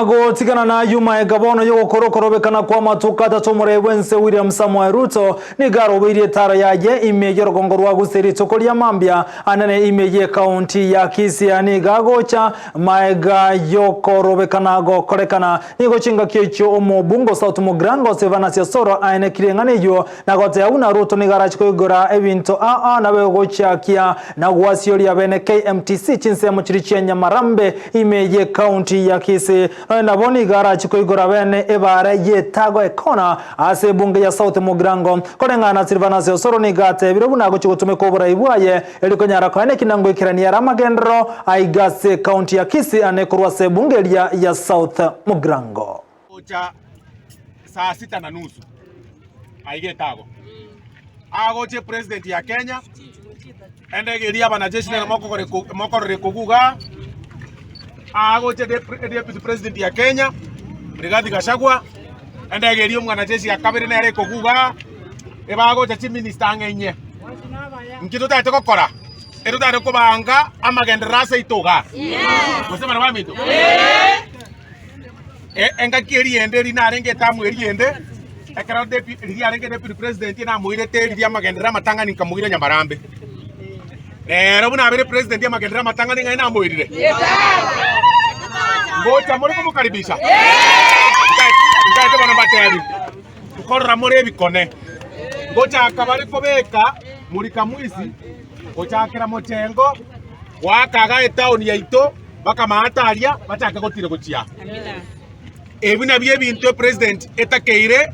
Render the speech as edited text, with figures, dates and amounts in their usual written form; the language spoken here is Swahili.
nago tigana na yuma gabono yo korokorobekana kwa matuka tatomore wense William Samoei Ruto ni garo birie tara yaje imeje rogongo rwa guseri tokolia mambia anane imeje county ya Kisii ni gagocha maega yo korobekana go korekana nigo chinga kyecho omobungo South Mugrango Sevana Soro aine kirengane yo nagote una Ruto ni garachiko igora ebinto na begocha kia na gwasioli ya bene KMTC chinse muchirichia Nyamarambe imeje county ya Kisii na boni garachiko igora bene ebare yetago ekona ase bunge ya South Mugrango korengana Silvana Soro ni gate birobu nago chigutume kobora ibwaye elikonyara kwane kinango ikirani ya Ramagendro aigase county ya Kisii anekurwa se bunge ya South Mugrango ocha saa 6:30 aigetago agoche president ya Kenya ende geria banajeshi na moko kuguga agoche deputy president ya Kenya Rigathi Gachagua ende geria mwanajeshi ya kabiri na ere kuguga ebagoche chief minister angenye nkito tate kokora eto tate kubanga amagenderasa itoga gusema na bamito enga kiri ende rina renge tamu eriende ekara deputy arenge deputy president na muire teri ya magendera matanga nikamuire Nyamarambe rero buna abere president ya magendera matanga ninga ina muirire ngocha muri kumukaribisha ndate bana bateri tukorra muri bikone ngocha akabari kobeka muri kamwisi ngocha akira motengo wakaga etown ya ito baka maataria bataka gotire gochia ebina bye bintu president etakeire